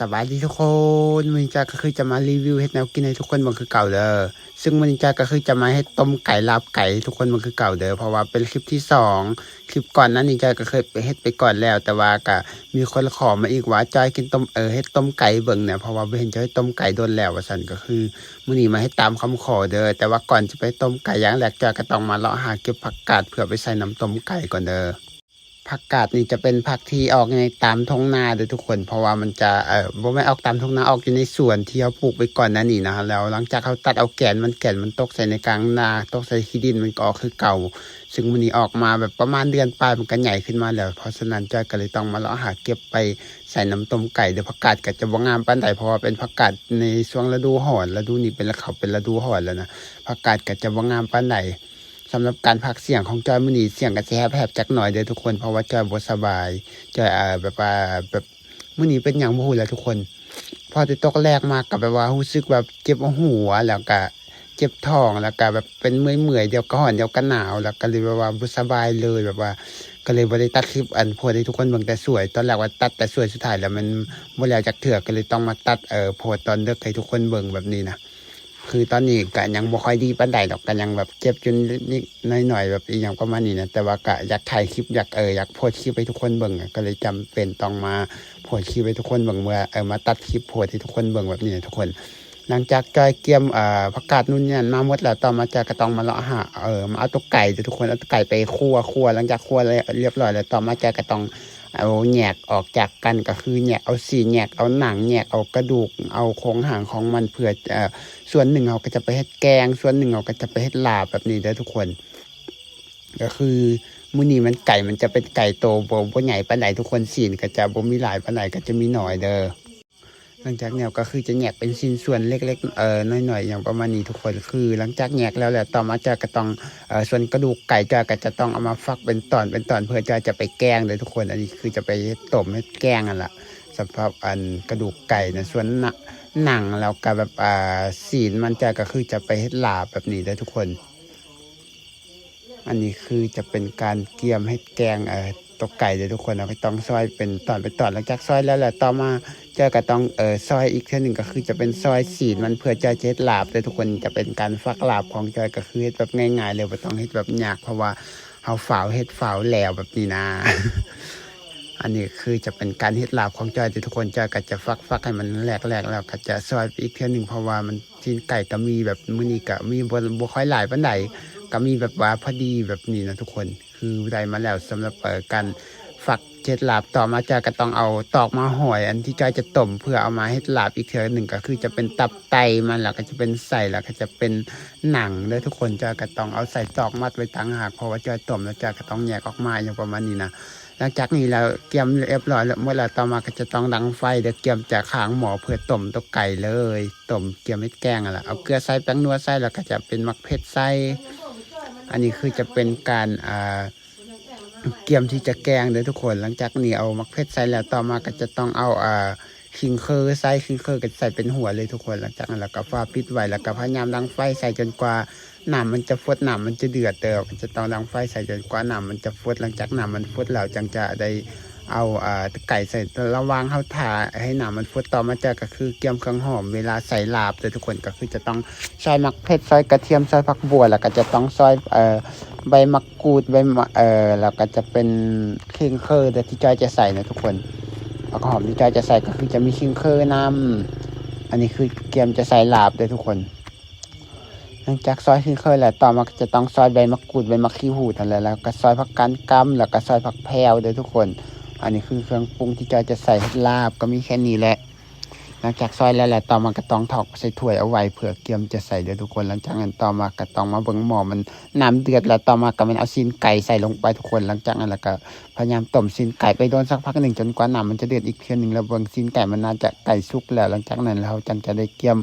สบายดีทุกคนวันนี้จ้าก็คือจะมารีวิวเห็ดแนวกินให้ทุกคนมันคือเก่าเด้อซึ่งวันนี้จ้าก็คือจะมาให้ต้มไก่ลาบไก่ทุกคนมันคือเก่าเด้อเพราะว่าเป็นคลิปที่2คลิปก่อนนั้นนี่จ้าก็เคยไปเฮ็ดไปก่อนแล้วแต่ว่าก็มีคนขอมาอีกว่าจอยกินต้มเฮ็ดต้มไก่เบิ่งเนี่ยเพราะว่าเห็นจอยต้มไก่โดนแล้วว่าซั่นก็คือมื้อนี้มาให้ตามคำขอเด้อแต่ว่าก่อนจะไปต้มไก่อย่างแรกจ้าก็ต้องมาเลาะหาเก็บผักกาดเพื่อไปใส่น้ำต้มไก่ก่อนเด้อ ผักกาดนี่จะเป็นผักที่ออกในตามท้องนาโดยทุกคนเพราะว่ามันจะบ่ไม่ออกตามท้องนาออกอยู่ในสวนที่เขาปลูกไปก่อนนั้นนี่นะแล้วหลังจากเขาตัดเอาแก่นมันตกใส่ในกลางนาตกใส่ขี้ดินมันก็ออกคือเก่าซึ่งมันนี้ออกมาแบบประมาณเดือนปลายมันก็ใหญ่ขึ้นมาแล้วเพราะฉะนั้นจ้อยก็เลยต้องมาเลาะหาเก็บไปใส่น้ำต้มไก่เดี๋ยวผักกาดก็จะบ่งามปานใดเพราะว่าเป็นผักกาดในช่วงฤดูร้อนฤดูนี้เป็นเขาเป็นฤดูร้อนแล้วนะผักกาดก็จะบ่งามปานใด สำหรับการพักเสียงของจอยมื้อนี้เสียงก็สิแหบๆจักหน่อยเด้อทุกคนเพราะว่าจอยบ่สบายจอยแบบว่าแบบมื้อนี้เป็นหยังบ่ฮู้แหล้วทุกคนพอแต่ตกแรกมาก็แบบว่ารู้สึกแบบเจ็บหัวแล้วก็เจ็บท้องแล้วก็แบบเป็นเมื่อยๆเดี๋ยวก็ร้อนเดี๋ยวก็หนาวแล้วก็เลยแบบว่าบ่สบายเลยแบบว่าก็เลยบ่ได้ตัดคลิปโพสต์ให้ทุกคนเบิ่งแต่สวยตอนแรกว่าตัดแต่สวยสุดท้ายแล้วมันบ่แล้วจักเทื่อก็เลยต้องมาตัดโพสต์ตอนดึกให้ทุกคนเบิ่งแบบนี้นะ คือตอนนี้ก็ยังบ่ค่อยดีปานใดดอกก็ยังแบบเจ็บจนนิดหน่อยๆแบบอีหยังประมาณนี้นะแต่ว่าก็อยากถ่ายคลิปอยากโพสต์คลิปให้ทุกคนเบิ่งก็เลยจำเป็นต้องมาโพสต์คลิปให้ทุกคนเบิ่งเมื่อมาตัดคลิปโพสต์ให้ทุกคนเบิ่งแบบนี้นะทุกคนหลังจากจอยเกียมผักกาดนู่นนี่มาหมดแล้วต่อมาจะก็ต้องมาเลาะหามาเอาตัวไก่ทุกคนเอาตัวไก่ไปคั่วหลังจากคั่วเรียบร้อยแล้วต่อมาจะก็ต้องเอาแยกออกจากกันก็คือแยกเอาสีแยกเอาหนังแยกเอากระดูกเอาโครงหางของมันเพื่อส่วนหนึ่งเราก็จะไปเฮ็ดแกงส่วนหนึ่งเราก็จะไปเฮ็ดลาบแบบนี้เด้อทุกคนก็คือมื้อนี้มันไก่มันจะเป็นไก่โตบ่ใหญ่ปานใดทุกคนศีลก็จะบ่มีหลายปานใดก็จะมีน้อยเด้อหลังจากแนวก็คือจะแยกเป็นชิ้นส่วนเล็กๆน้อยๆอย่างประมาณนี้ทุกคนคือหลังจากแยกแล้วแหละต่อมาจะก็ต้องส่วนกระดูกไก่ก็จะต้องเอามาฟักเป็นตอนเพื่อจะไปแกงเลยทุกคนอันนี้คือจะไปต้มให้แกงนั่นล่ะสำหรับอันกระดูกไก่นะส่วนหนังแล้วก็แบบศีลมันก็คือจะไปเฮ็ดลาบแบบนี้ได้ทุกคนอันนี้คือจะเป็นการเกียมให้แกงตกไก่เลยทุกคนเราก็ต้องซอยเป็นตอนหลังจากซอยแล้วแหละต่อมาเจ้าก็ต้องซอยอีกเท่านึงก็คือจะเป็นซอยศีลมันเพื่อจะเฮ็ดลาบเลยทุกคนจะเป็นการฟักลาบของจอยก็คือเฮ็ดแบบง่ายๆเลยบ่ต้องเฮ็ดแบบยากเพราะว่าเฮาเฮ็ดฝาวแล้วแบบนี้นะ อันนี้คือจะเป็นการเฮ็ดลาบของจอยที่ทุกคนจอยก็จะฟักให้มันแหลกแล้วก็จะซอยไปอีกเท่านึงเพราะว่ามันชิ้นไก่ก็มีแบบมื้อนี้ก็มีบ่ค่อยหลายปานใดก็มีแบบว่าพอดีแบบนี้นะทุกคนคือได้มาแล้วสำหรับการฟักเฮ็ดลาบต่อมาจอยก็ต้องเอาตอกมาห่อยอันที่จอยจะต้มเพื่อเอามาเฮ็ดลาบอีกเทื่อนึงก็คือจะเป็นตับไตมันแล้วก็จะเป็นไส้แล้วก็จะเป็นหนังเด้อทุกคนจอยก็ต้องเอาใส่ตอกมัดไว้ต่างหากเพราะว่าจอยต้มแล้วจอยก็ต้องแยกออกมาอย่างประมาณนี้นะ หลังจากนี้เราเกียมเรียบร้อยแล้วเมื่อเราต่อมาก็จะต้องดังไฟเดี๋ยวเกียมจะข้างหมอเพื่อต้มตัวไก่เลยต้มเกียมเม็ดแกงอะไรเอาเกลือใส่แป้งนัวใส่แล้วก็จะเป็นมักเผ็ดใส่อันนี้คือจะเป็นการเกียมที่จะแกงเด้อทุกคนหลังจากนี้เอามักเผ็ดใส่แล้วต่อมาก็จะต้องเอาคิงเคอร์ใส่คิงเคอร์ก็ใส่เป็นหัวเลยทุกคนหลังจากนั้นแล้วก็ฟ้าปิดไว้แล้วก็พยายามดังไฟใส่จนกว่าน้ำมันจะฟดน้ำมันจะเดือดมันจะต้องดังไฟใส่จนกว่าน้ำมันจะฟดหลังจากน้ำมันฟดแล้วจังจะได้เอาไก่ใส่ระวางเข้าถ่าให้น้ำมันฟดต่อมาจากก็คือเกี๊ยมเครื่องหอมเวลาใส่ลาบเลยทุกคนก็คือจะต้องซอยมักเผ็ดซอยกระเทียมซอยผักบัวแล้วก็จะต้องซอยใบมะกรูดแล้วก็จะเป็นคิงเคอร์ที่จอยจะใส่นะทุกคนผักหอมที่จอยจะใส่ก็คือจะมีคิงเคอร์นำอันนี้คือเกี๊ยมจะใส่ลาบเลยทุกคนหลังจากซอยคิงเคอร์แล้วต่อมาจะต้องซอยใบมะกรูดใบมะขี้หูดแล้วก็ซอยผักกาดกำแล้วก็ซอยผักแพรวเลยทุกคนอันนี้คือเครื่องปรุงที่จอยจะใส่ลาบก็มีแค่นี้แหละหลังจากซอยแล้วแหละต่อมาก็ต้องถอกใส่ถ้วยเอาไว้เผื่อเกี๊ยมจะใส่เดี๋ยวทุกคนหลังจากนั้นต่อมาก็ต้องมาเบิ่งหม้อมันน้ำเดือดแล้วต่อมาก็มันเอาซีนไก่ใส่ลงไปทุกคนหลังจากนั้นแล้วก็พยายามต้มซีนไก่ไปโดนสักพักหนึ่งจนกว่าน้ำมันจะเดือดอีกเพียงหนึ่งแล้วเบิ่งซีนไก่มันน่าจะไก่สุกแล้วหลังจากนั้นเราจะได้เกี๊ยม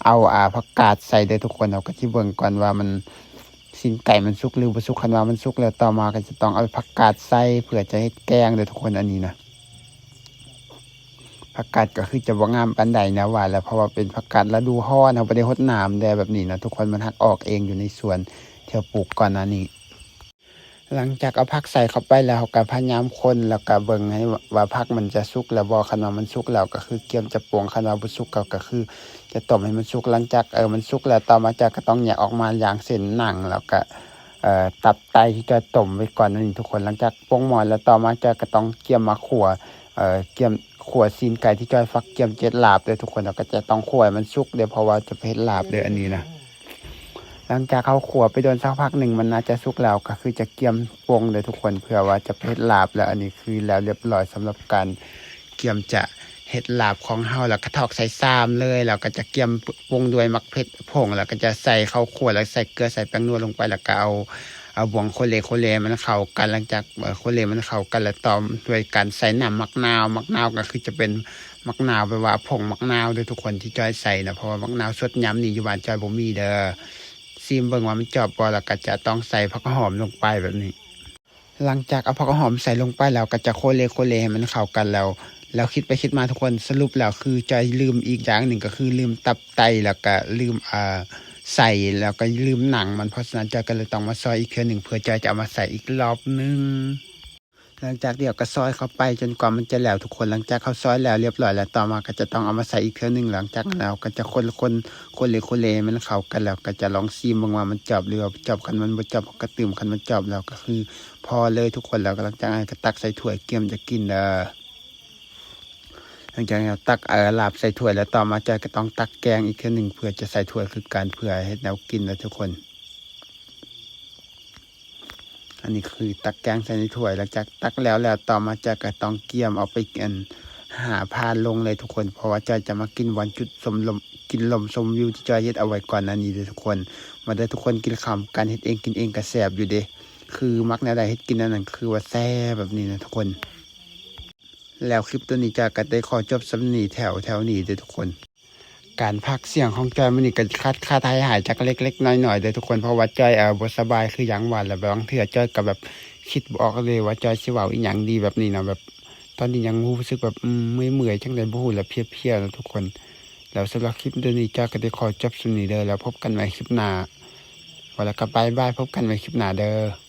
เอาผักกาดใส่เดี๋ยวทุกคนเราก็ที่เบิ่งก่อนว่ามันซีนไก่มันสุกหรือบ่สุกคันว่ามันสุกแล้วต่อมาก็จะต้องเอาผักกาดใส่เพื่อจะให้แกงเดี๋ยวทุกคนอันนี้นะ ผักกาดก็คือจะบ่งามปานใดนะว่าแล้วเพราะว่าเป็นผักกาดฤดูร้อนเราบ่ได้รดน้ำแดแบบนี้นะทุกคนมันหักออกเองอยู่ในสวนที่ปลูกก่อนหน้านี้ หลังจากเอาผักใส่เข้าไปแล้วเราก็พยายามคนแล้วก็เบิ่งให้ว่าผักมันจะสุกแล้วบ่คันว่ามันสุกแล้วก็คือเกี๊ยมจะปรุงคันว่าบ่สุกก็คือจะต้มให้มันสุกหลังจากมันสุกแล้วต่อมาจะก็ต้องแยกออกมาอย่างเส้นหนังแล้วก็ตับไตที่จะต้มไว้ก่อนนั่นทุกคนหลังจากปรุงหม้อแล้วต่อมาจะก็ต้องเกี๊ยมมาคั่วเกี๊ยมขั่วซีนไก่ที่จอยฟักเกี๊ยมเจ็ดลาบเด้อทุกคนแล้วก็จะต้องคั่วให้มันสุกเด้อเพราะว่าจะไปเฮ็ดลาบเด้ออันนี้นะหลังจากเขาขั่วไปโดนสักพักหนึ่งมันน่าจะสุกแล้วก็คือจะเกี๊ยมปรุงเลยทุกคนเพื่อว่าจะไปเฮ็ดลาบแล้วอันนี้คือแล้วเรียบร้อยสำหรับการเกี๊ยมจะเฮ็ดลาบของเฮาแล้วก็ทอกใส่ซ้ำเลยแล้วก็จะเกี๊ยมปรุงด้วยมักเผ็ดผงแล้วก็จะใส่ข้าวคั่วแล้วใส่เกลือใส่แป้งนัวลงไปแล้วก็เอาบ่วงโคเลมันเข้ากันหลังจากโคเลมันเข้ากันแล้วต่อด้วยการใส่น้ำมะนาวก็คือจะเป็นมะนาวไปว่าผงมะนาวด้วยทุกคนที่จอยใส่นะเพราะว่ามะนาวสดย้ำนี่อยู่บ้านจอยบ่มีเด้อซีมเบิ่งว่ามันจอบบ่แล้วก็จะต้องใส่ผักหอมลงไปแบบนี้หลังจากเอาผักหอมใส่ลงไปแล้วก็จะโคเลให้มันเข้ากันแล้วคิดไปคิดมาทุกคนสรุปแล้วคือจอยลืมอีกอย่างหนึ่งก็คือลืมตับไตแล้วก็ลืมใส่แล้วก็ลืมหนังมันเพราะฉะนั้นจอยก็เลยต้องมาซอยอีกเทื่อหนึ่งเพื่อจอยจะเอามาใส่อีกรอบนึงหลังจากเดี๋ยวก็ซอยเข้าไปจนกว่ามันจะแล้วทุกคนหลังจากเขาซอยแล้วเรียบร้อยแล้วต่อมาก็จะต้องเอามาใส่อีกเทื่อหนึ่งหลังจากแล้วก็จะคนเลมันเข้ากันแล้วก็จะลองซีมว่ามันจอบหรือว่าจอบกันมันบ่จอบก็ตื่มกันมันจอบแล้วก็คือพอเลยทุกคนแล้วก็หลังจากนั้นก็ตักใส่ถ้วยเกี่ยมจะกินหลังจากนั้นตักลาบใส่ถ้วยแล้วต่อมาจอยก็ต้องตักแกงอีกเทื่อหนึ่งเพื่อจะใส่ถ้วยคือการเพื่อให้แนวกินแล้วทุกคนอันนี้คือตักแกงใส่ในถ้วยหลังจากตักแล้วต่อมาจอยก็ต้องเกี่ยมเอาไปหาพานลงเลยทุกคนเพราะว่าจอยจะมากินวันจุดชมลมกินลมชมวิวที่จอยเฮ็ดเอาไว้ก่อนอันนี้เลยทุกคนมาได้ทุกคนกินข้าวการเฮ็ดเองกินเองก็แซ่บอยู่เด้คือมักแนวใดเฮ็ดกินนั่นคือว่าแซ่บแบบนี้นะทุกคนแล้วคลิปตัวนี้จะก็ได้ขอจบสำนีแถวนี้เด้อทุกคนการพักเสียงของจอยมันนี่ก็ค่าทายหายจากเล็กๆน้อยๆเด้อทุกคนเพราะว่าจอยบ่สบายคือหยังหวานแล้วบางเทื่อจอยก็แบบคิดบ่ออกเลยว่าจอยสิเว้าอีหยังดีแบบนี้เนาะแบบตอนนี้ยังรู้สึกแบบเมื่อยๆจังได๋บ่ฮู้แล้วเพลียๆแล้วทุกคนแล้วสำหรับคลิปตัวนี้จอยก็ได้ขอจบสำนี้เด้อแล้วพบกันใหม่คลิปหน้าว่าแล้วก็บ๊ายบายพบกันใหม่คลิปหน้าเด้อ